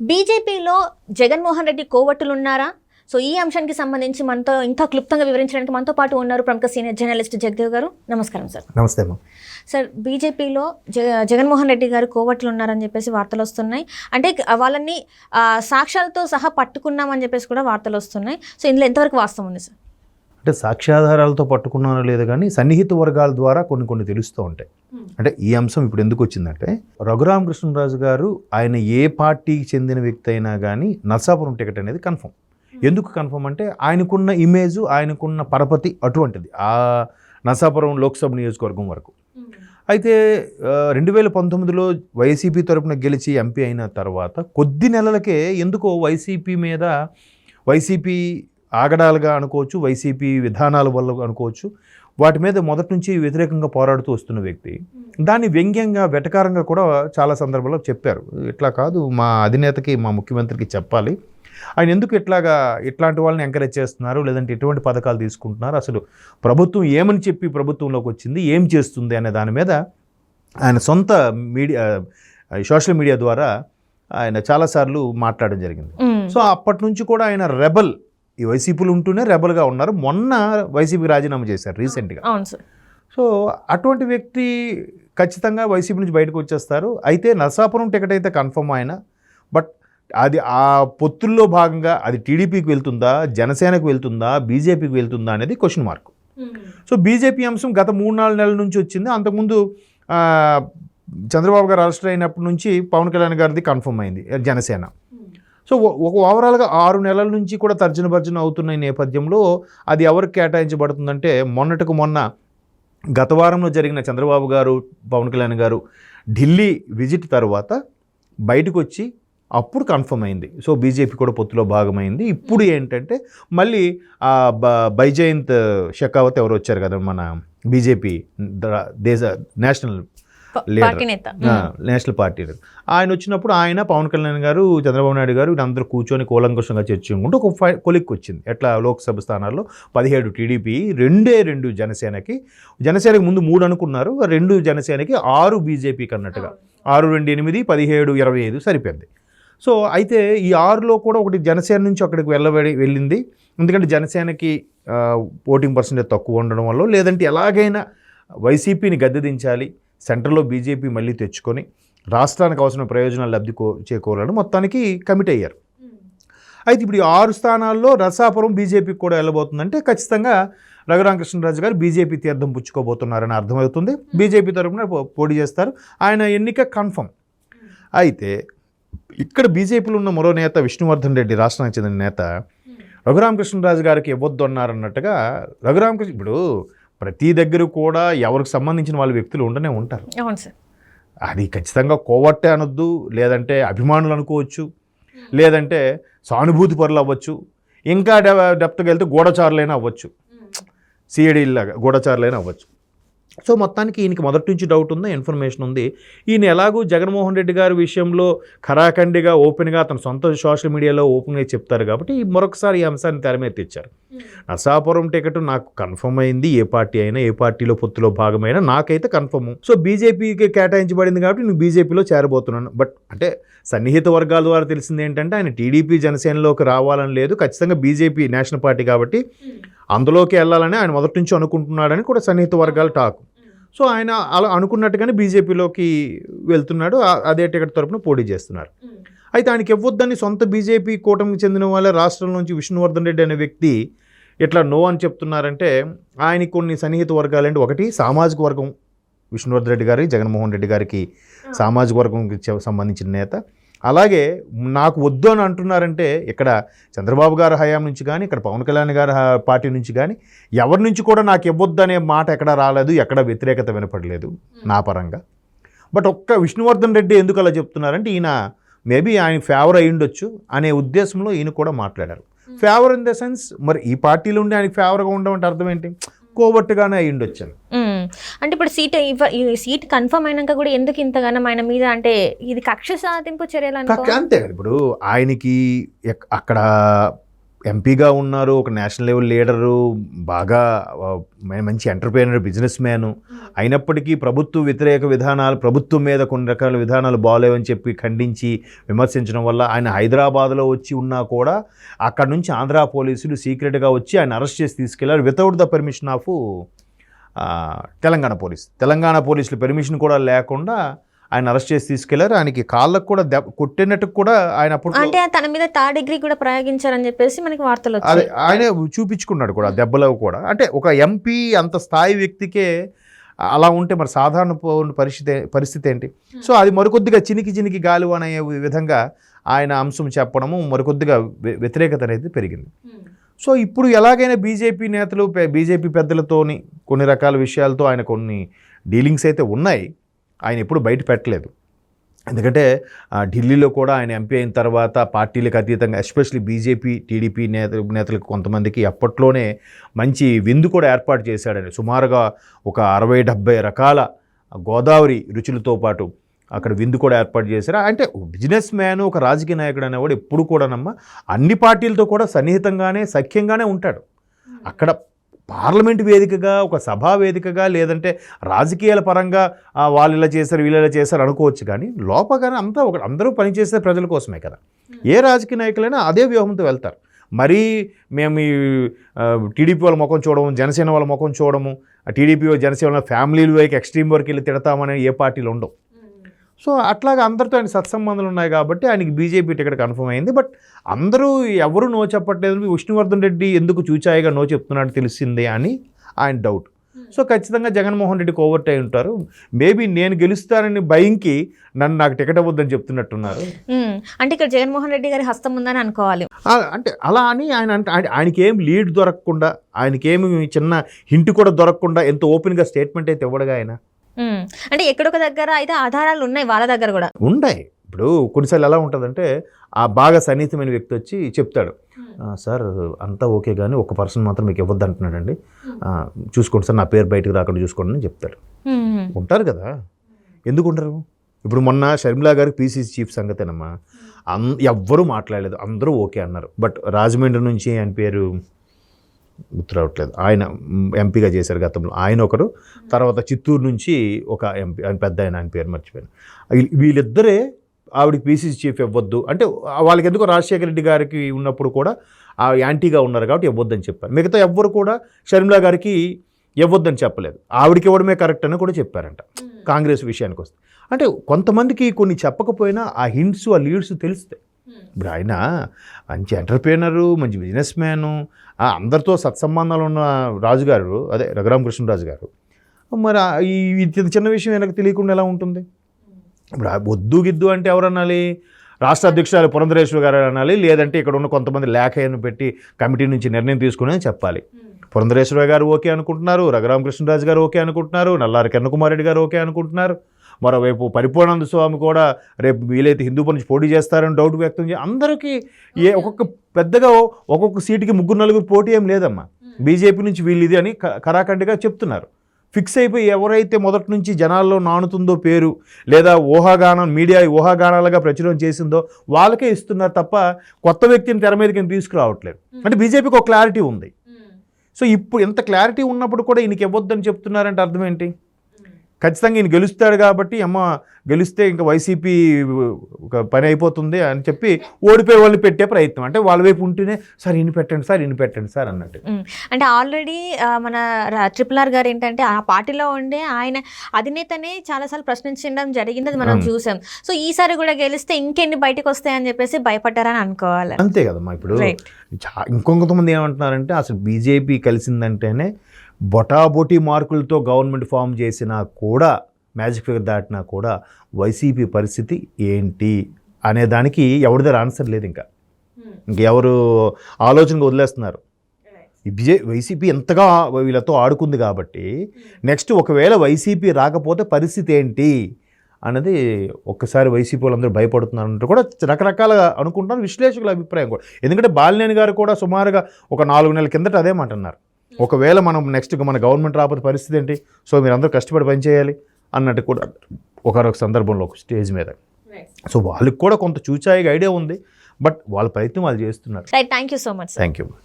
బీజేపీలో జగన్మోహన్ రెడ్డి కోవట్టులున్నారా? సో ఈ అంశానికి సంబంధించి మనతో ఇంకా క్లుప్తంగా వివరించడానికి మనతో పాటు ఉన్నారు ప్రముఖ సీనియర్ జర్నలిస్ట్ జగదేవ్ గారు. నమస్కారం సార్. నమస్తే అమ్మ. సార్, బీజేపీలో జగన్మోహన్ రెడ్డి గారు కోవట్లు ఉన్నారని చెప్పేసి వార్తలు వస్తున్నాయి. అంటే వాళ్ళని సాక్ష్యాలతో సహా పట్టుకున్నామని చెప్పేసి కూడా వార్తలు వస్తున్నాయి. సో ఇందులో ఎంతవరకు వాస్తవం ఉంది సార్? అంటే సాక్ష్యాధారాలతో పట్టుకున్నానో లేదు కానీ సన్నిహిత వర్గాల ద్వారా కొన్ని తెలుస్తూ ఉంటాయి. అంటే ఈ అంశం ఇప్పుడు ఎందుకు వచ్చిందంటే, రఘురామకృష్ణరాజు గారు ఆయన ఏ పార్టీకి చెందిన వ్యక్తి అయినా కానీ నర్సాపురం టికెట్ అనేది కన్ఫర్మ్. ఎందుకు కన్ఫర్మ్ అంటే ఆయనకున్న ఇమేజు, ఆయనకున్న పరపతి అటువంటిది ఆ నర్సాపురం లోక్సభ నియోజకవర్గం వరకు. అయితే 2019లో వైసీపీ తరపున గెలిచి ఎంపీ అయిన తర్వాత కొద్ది నెలలకే ఎందుకో వైసీపీ మీద, వైసీపీ ఆగడాలుగా అనుకోవచ్చు, వైసీపీ విధానాల వల్ల అనుకోవచ్చు, వాటి మీద మొదటి నుంచి వ్యతిరేకంగా పోరాడుతూ వస్తున్న వ్యక్తి దాన్ని వ్యంగ్యంగా, వెటకారంగా కూడా చాలా సందర్భాల్లో చెప్పారు. ఇట్లా కాదు, మా అధినేతకి, మా ముఖ్యమంత్రికి చెప్పాలి, ఆయన ఎందుకు ఇట్లాంటి వాళ్ళని ఎంకరేజ్ చేస్తున్నారు, లేదంటే ఎటువంటి పథకాలు తీసుకుంటున్నారు, అసలు ప్రభుత్వం ఏమని చెప్పి ప్రభుత్వంలోకి వచ్చింది, ఏం చేస్తుంది అనే దాని మీద ఆయన సొంత మీడియా, సోషల్ మీడియా ద్వారా ఆయన చాలాసార్లు మాట్లాడడం జరిగింది. సో అప్పటి నుంచి కూడా ఆయన రెబల్, ఈ వైసీపీలు ఉంటూనే రెబల్గా ఉన్నారు. మొన్న వైసీపీకి రాజీనామా చేశారు రీసెంట్గా. సో అటువంటి వ్యక్తి ఖచ్చితంగా వైసీపీ నుంచి బయటకు వచ్చేస్తారు. అయితే నరసాపురం టికెట్ అయితే కన్ఫర్మ్ ఆయన. బట్ అది ఆ పొత్తుల్లో భాగంగా అది టీడీపీకి వెళ్తుందా, జనసేనకు వెళ్తుందా, బీజేపీకి వెళ్తుందా అనేది క్వశ్చన్ మార్క్. సో బీజేపీ అంశం గత 3-4 నెలల నుంచి వచ్చింది. అంతకుముందు చంద్రబాబు గారు అరెస్ట్ అయినప్పటి నుంచి పవన్ కళ్యాణ్ గారిది కన్ఫర్మ్ అయింది జనసేన. సో ఒక ఓవరాల్గా 6 నెలల నుంచి కూడా తర్జన అవుతున్న ఈ నేపథ్యంలో అది ఎవరికి కేటాయించబడుతుందంటే, మొన్నటికి మొన్న గత వారంలో జరిగిన చంద్రబాబు గారు, పవన్ కళ్యాణ్ గారు ఢిల్లీ విజిట్ తర్వాత బయటకు వచ్చి అప్పుడు కన్ఫర్మ్ అయింది. సో బీజేపీ కూడా పొత్తులో భాగమైంది. ఇప్పుడు ఏంటంటే మళ్ళీ బైజయంత్ షెకావత్ ఎవరు వచ్చారు కదా, మన బీజేపీ దేశ నేషనల్ నేషనల్ పార్టీ, ఆయన వచ్చినప్పుడు ఆయన, పవన్ కళ్యాణ్ గారు, చంద్రబాబు నాయుడు గారు వీళ్ళందరూ కూర్చొని కూలంకషంగా చర్చించుకుంటూ ఒక కొలిక్కి వచ్చింది. ఎట్లా లోక్సభ స్థానాల్లో 17 టీడీపీ, 2 జనసేనకి ముందు 3 అనుకున్నారు, 2 జనసేనకి, 6 బీజేపీకి అన్నట్టుగా 6, 2, 8, 17, 25 సరిపోయింది. సో అయితే ఈ 6లో కూడా ఒకటి జనసేన నుంచి అక్కడికి వెళ్ళింది. ఎందుకంటే జనసేనకి ఓటింగ్ పర్సెంటేజ్ తక్కువ ఉండడం వల్ల, లేదంటే ఎలాగైనా వైసీపీని గద్దెదించాలి, సెంట్రల్లో బీజేపీ మళ్ళీ తెచ్చుకొని రాష్ట్రానికి అవసరమైన ప్రయోజనాలు లబ్ధి చేకూరాలని మొత్తానికి కమిట్ అయ్యారు. అయితే ఇప్పుడు ఈ 6 స్థానాల్లో నరసాపురం బీజేపీకి కూడా వెళ్ళబోతుందంటే ఖచ్చితంగా రఘురామకృష్ణరాజు గారు బీజేపీ తీర్థం పుచ్చుకోబోతున్నారని అర్థమవుతుంది. బీజేపీ తరఫున పోటీ చేస్తారు, ఆయన ఎన్నిక కన్ఫర్మ్. అయితే ఇక్కడ బీజేపీలో ఉన్న మరో నేత విష్ణువర్ధన్ రెడ్డి, రాష్ట్రానికి చెందిన నేత, రఘురామకృష్ణరాజు గారికి ఇవ్వద్దు అన్నారన్నట్టుగా. రఘురామకృష్ణ ఇప్పుడు ప్రతి దగ్గర కూడా ఎవరికి సంబంధించిన వాళ్ళ వ్యక్తులు ఉండనే ఉంటారు. అది ఖచ్చితంగా కోవట్టే అనొద్దు, లేదంటే అభిమానులు అనుకోవచ్చు, లేదంటే సానుభూతి పరులు అవ్వచ్చు, ఇంకా డెప్త్గా వెళ్తే గూఢచారులైనా అవ్వచ్చు, సిఐడిలాగా గూఢచారులైనా అవ్వచ్చు. సో మొత్తానికి ఈయనకి మొదటి నుంచి డౌట్ ఉంది, ఇన్ఫర్మేషన్ ఉంది. ఈయన ఎలాగూ జగన్మోహన్ రెడ్డి గారి విషయంలో ఖరాఖండిగా, ఓపెన్గా తన సొంత సోషల్ మీడియాలో ఓపెన్గా చెప్తారు కాబట్టి మరొకసారి ఈ అంశాన్ని తెర మీద తెచ్చారు. నరసాపురం టికెట్ నాకు కన్ఫర్మ్ అయింది, ఏ పార్టీ అయినా, ఏ పార్టీలో పొత్తులో భాగమైనా నాకైతే కన్ఫర్మ్. సో బీజేపీకి కేటాయించబడింది కాబట్టి నేను బీజేపీలో చేరబోతున్నాను. బట్ అంటే సన్నిహిత వర్గాల ద్వారా తెలిసింది ఏంటంటే ఆయన టీడీపీ జనసేనలోకి రావాలని లేదు, ఖచ్చితంగా బీజేపీ నేషనల్ పార్టీ కాబట్టి అందులోకి వెళ్ళాలని ఆయన మొదటి నుంచి అనుకుంటున్నాడని కూడా సన్నిహిత వర్గాల టాక్. సో ఆయన అలా అనుకున్నట్టుగానే బీజేపీలోకి వెళ్తున్నాడు, అదే టికెట్ తరపున పోటీ చేస్తున్నారు. అయితే ఆయనకి ఇవ్వొద్దని సొంత బీజేపీ కూటమికి చెందిన వాళ్ళ రాష్ట్రం నుంచి విష్ణువర్ధన్ రెడ్డి అనే వ్యక్తి ఇట్లా నో అని చెప్తున్నారంటే ఆయనకి కొన్ని సన్నిహిత వర్గాలంటే, ఒకటి సామాజిక వర్గం, విష్ణువర్ధన్ రెడ్డి గారి, జగన్మోహన్ రెడ్డి గారికి సామాజిక వర్గంకి సంబంధించిన నేత. అలాగే నాకు వద్దు అని అంటున్నారంటే ఇక్కడ చంద్రబాబు గారి హయాం నుంచి కానీ, ఇక్కడ పవన్ కళ్యాణ్ గారి పార్టీ నుంచి కానీ ఎవరి నుంచి కూడా నాకు ఇవ్వొద్దు అనే మాట ఎక్కడా రాలేదు, ఎక్కడ వ్యతిరేకత వినపడలేదు నా పరంగా. బట్ ఒక్క విష్ణువర్ధన్ రెడ్డి ఎందుకు అలా చెప్తున్నారంటే ఈయన మేబీ ఆయన ఫేవర్ అయి ఉండొచ్చు అనే ఉద్దేశంలో ఈయన కూడా మాట్లాడారు. ఫేవర్ ఇన్ ద సెన్స్, మరి ఈ పార్టీలో ఉండి ఆయనకి ఫేవర్గా ఉండమంటే అర్థం ఏంటి, కోవట్టుగానే అయి ఉండొచ్చాను. అంటే ఇప్పుడు సీట్ కన్ఫర్మ్ అయినాక కూడా ఎందుకు ఇంతగానం ఆయన మీద, అంటే ఇది కక్ష సాధింపు చర్యలు అంతే. ఇప్పుడు ఆయనకి అక్కడ ఎంపీగా ఉన్నారు, ఒక నేషనల్ లెవెల్ లీడరు, బాగా మంచి ఎంటర్ప్రెన్యూర్ బిజినెస్ మ్యాను. అయినప్పటికీ ప్రభుత్వ వ్యతిరేక విధానాలు, ప్రభుత్వం మీద కొన్ని రకాల విధానాలు బాగోలేవని చెప్పి ఖండించి విమర్శించడం వల్ల ఆయన హైదరాబాద్లో వచ్చి ఉన్నా కూడా అక్కడ నుంచి ఆంధ్ర పోలీసులు సీక్రెట్గా వచ్చి ఆయన అరెస్ట్ చేసి తీసుకెళ్లారు without the permission of Telangana పోలీసులు పర్మిషన్ కూడా లేకుండా ఆయన అరెస్ట్ చేసి తీసుకెళ్లారు. ఆయనకి కాళ్ళకు కూడా కొట్టినట్టు కూడా ఆయన అప్పుడు అంటే తన మీద థర్డ్ డిగ్రీ కూడా ప్రయోగించారని చెప్పేసి మనకి వార్తలు అదే ఆయన చూపించుకున్నాడు కూడా దెబ్బలో కూడా. అంటే ఒక ఎంపీ అంత స్థాయి వ్యక్తికే అలా ఉంటే మరి సాధారణ పరిస్థితి ఏంటి? సో అది మరికొద్దిగా చినికి గాలి అనే విధంగా ఆయన అంశం చెప్పడము మరికొద్దిగా వ్యతిరేకత అనేది పెరిగింది. సో ఇప్పుడు ఎలాగైనా బీజేపీ పెద్దలతోని కొన్ని రకాల విషయాలతో ఆయన కొన్ని డీలింగ్స్ అయితే ఉన్నాయి. ఆయన ఎప్పుడు బయట పెట్టలేదు. ఎందుకంటే ఢిల్లీలో కూడా ఆయన ఎంపీ అయిన తర్వాత పార్టీలకు అతీతంగా ఎస్పెషల్లీ బీజేపీ టీడీపీ నేతలకు కొంతమందికి అప్పట్లోనే మంచి విందు కూడా ఏర్పాటు చేశాడని. సుమారుగా ఒక 60-70 రకాల గోదావరి రుచులతో పాటు అక్కడ విందు కూడా ఏర్పాటు చేశారు. అంటే బిజినెస్ మ్యాన్, ఒక రాజకీయ నాయకుడు అనేవాడు ఎప్పుడు కూడా అన్ని పార్టీలతో కూడా సన్నిహితంగానే సఖ్యంగానే ఉంటాడు. అక్కడ పార్లమెంట్ వేదికగా, ఒక సభా వేదికగా, లేదంటే రాజకీయాల పరంగా వాళ్ళు ఇలా చేశారు వీళ్ళు ఇలా చేశారు అనుకోవచ్చు, కానీ లోపగానే అందరూ పనిచేసే ప్రజల కోసమే కదా. ఏ రాజకీయ నాయకులైనా అదే వ్యూహంతో వెళ్తారు. మరీ మేము ఈ టీడీపీ వాళ్ళ ముఖం చూడము, జనసేన వాళ్ళ ముఖం చూడము, టీడీపీ జనసేన ఫ్యామిలీల వైపు ఎక్స్ట్రీమ్ వరకు వెళ్ళి తిడతామని ఏ పార్టీలు ఉండవు. సో అట్లాగా అందరితో ఆయన సత్సంబంధాలు ఉన్నాయి కాబట్టి ఆయనకి బీజేపీ టికెట్ కన్ఫర్మ్ అయింది. బట్ అందరూ ఎవరు నో చెప్పట్లేదు. విష్ణువర్ధన్ రెడ్డి ఎందుకు చూచాయిగా నో చెప్తున్నాడు తెలిసిందే అని ఆయన డౌట్. సో ఖచ్చితంగా జగన్మోహన్ రెడ్డికి ఓవర్ట్ అయి ఉంటారు. మేబీ నేను గెలుస్తానని భయంకి నాకు టికెట్ అవ్వద్దని చెప్తున్నట్టున్నారు. అంటే ఇక్కడ జగన్మోహన్ రెడ్డి గారి హస్తం ఉందని అనుకోవాలి. అంటే అలా అని ఆయనకి ఏం లీడ్ దొరకకుండా, ఆయనకేమి చిన్న హింట్ కూడా దొరకకుండా ఎంత ఓపెన్గా స్టేట్మెంట్ అయితే ఇవ్వడుగా ఆయన. అంటే ఎక్కడొక దగ్గర అయితే ఆధారాలు ఉన్నాయి, వాళ్ళ దగ్గర కూడా ఉన్నాయి. ఇప్పుడు కొన్నిసార్లు ఎలా ఉంటుందంటే ఆ బాగా సన్నిహితమైన వ్యక్తి వచ్చి చెప్తాడు, సార్ అంతా ఓకే కానీ ఒక పర్సన్ మాత్రం మీకు ఇవ్వద్దు అంటున్నాడండి, చూసుకోండి సార్, నా పేరు బయటకు రాకుండా చూసుకోండి అని చెప్తాడు. ఉంటారు కదా, ఎందుకు ఉండరు? ఇప్పుడు మొన్న షర్మిలా గారికి పీసీసీ చీఫ్ సంగతేనమ్మా, ఎవ్వరూ మాట్లాడలేదు, అందరూ ఓకే అన్నారు. బట్ రాజమండ్రి నుంచి ఆయన పేరు గుర్తు రావట్లేదు, ఆయన ఎంపీగా చేశారు గతంలో, ఆయన ఒకరు. తర్వాత చిత్తూరు నుంచి ఒక ఎంపీ, ఆయన పెద్ద ఆయన పేరు మర్చిపోయాను. వీళ్ళిద్దరే ఆవిడకి పీసీసీ చీఫ్ ఇవ్వద్దు అంటే, వాళ్ళకి ఎందుకో రాజశేఖర రెడ్డి గారికి ఉన్నప్పుడు కూడా ఆ యాంటీగా ఉన్నారు కాబట్టి ఇవ్వద్దని చెప్పారు. మిగతా ఎవ్వరు కూడా షర్మిలా గారికి ఇవ్వద్దని చెప్పలేదు, ఆవిడకి ఇవ్వడమే కరెక్ట్ అని కూడా చెప్పారంట. కాంగ్రెస్ విషయానికి వస్తే అంటే కొంతమందికి కొన్ని చెప్పకపోయినా ఆ హింట్స్, ఆ లీడ్స్ తెలుస్తాయి. ఇప్పుడు ఆయన మంచి ఎంటర్ప్రెనరు, మంచి బిజినెస్ మ్యాను, అందరితో సత్సంబంధాలు ఉన్న రాజుగారు, అదే రఘురామకృష్ణరాజు గారు. మరి ఈ చిన్న విషయం వెనక్కి తెలియకుండా ఎలా ఉంటుంది? ఇప్పుడు వద్దు గిద్దు అంటే ఎవరు అనాలి? రాష్ట్ర అధ్యక్షురాలు పురంధరేశ్వరి గారు అనాలి, లేదంటే ఇక్కడ ఉన్న కొంతమంది లేఖను పెట్టి కమిటీ నుంచి నిర్ణయం తీసుకుని చెప్పాలి. పురంధరేశ్వరి గారు ఓకే అనుకుంటున్నారు, రఘురామకృష్ణరాజు గారు ఓకే అనుకుంటున్నారు, నల్లారి కిరణకుమార్ రెడ్డి గారు ఓకే అనుకుంటున్నారు. మరోవైపు పరిపూర్ణానంద స్వామి కూడా రేపు వీలైతే హిందూపురం నుంచి పోటీ చేస్తారని డౌట్ వ్యక్తం చేసి అందరికీ పెద్దగా ఒక్కొక్క సీటుకి 3-4 పోటీ ఏం లేదమ్మా. బీజేపీ నుంచి వీళ్ళు ఇది అని కరాఖండిగా చెప్తున్నారు. ఫిక్స్ అయిపోయి ఎవరైతే మొదటి నుంచి జనాల్లో నానుతుందో పేరు, లేదా ఊహాగానం, మీడియా ఊహాగానాలుగా ప్రచురం చేసిందో వాళ్ళకే ఇస్తున్నారు తప్ప కొత్త వ్యక్తిని తెర మీదకి తీసుకురావట్లేదు. అంటే బీజేపీకి ఒక క్లారిటీ ఉంది. సో ఇప్పుడు ఎంత క్లారిటీ ఉన్నప్పుడు కూడా ఈయనకి ఇవ్వద్దని చెప్తున్నారంటే అర్థం ఏంటి? ఖచ్చితంగా ఈయన గెలుస్తాడు కాబట్టి గెలిస్తే ఇంకా వైసీపీ ఒక పని అయిపోతుంది అని చెప్పి ఓడిపోయే వాళ్ళని పెట్టే ప్రయత్నం. అంటే వాళ్ళ వైపు ఉంటేనే సార్ ఇన్ని పెట్టండి సార్ అన్నట్టు. అంటే ఆల్రెడీ మన RRR గారు ఏంటంటే ఆ పార్టీలో ఉండే ఆయన అధినేతనే చాలాసార్లు ప్రశ్నించడం జరిగింది, అది మనం చూసాం. సో ఈసారి కూడా గెలిస్తే ఇంకెన్ని బయటకు వస్తాయని చెప్పేసి భయపడ్డారని అనుకోవాలి. అంతే కదమ్మా. ఇప్పుడు ఇంకొంతమంది ఏమంటున్నారంటే అసలు బీజేపీ కలిసిందంటేనే బొటాబొటీ మార్కులతో గవర్నమెంట్ ఫామ్ చేసినా కూడా, మ్యాజిక్ ఫిగర్ దాటినా కూడా వైసీపీ పరిస్థితి ఏంటి అనే దానికి ఎవరి దగ్గర ఆన్సర్ లేదు. ఇంకెవరు ఆలోచనగా వదిలేస్తున్నారు. వైసీపీ ఎంతగా వీళ్ళతో ఆడుకుంది కాబట్టి నెక్స్ట్ ఒకవేళ వైసీపీ రాకపోతే పరిస్థితి ఏంటి అన్నది ఒక్కసారి వైసీపీ వాళ్ళందరూ భయపడుతున్నారంటూ కూడా రకరకాలుగా అనుకుంటున్నారు విశ్లేషకుల అభిప్రాయం కూడా. ఎందుకంటే బాలినేని గారు కూడా సుమారుగా ఒక 4 నెలల కిందట అదే మాట అన్నారు, ఒకవేళ మనం నెక్స్ట్ మన గవర్నమెంట్ రాకపోతే పరిస్థితి ఏంటి, సో మీరు అందరూ కష్టపడి పనిచేయాలి అన్నట్టు కూడా ఒకరొక సందర్భంలో ఒక స్టేజ్ మీద. సో వాళ్ళకి కూడా కొంత చూచాయిగా ఐడియా ఉంది. బట్ వాళ్ళ ప్రయత్నం వాళ్ళు చేస్తున్నారు. Right, thank you so much. Thank you.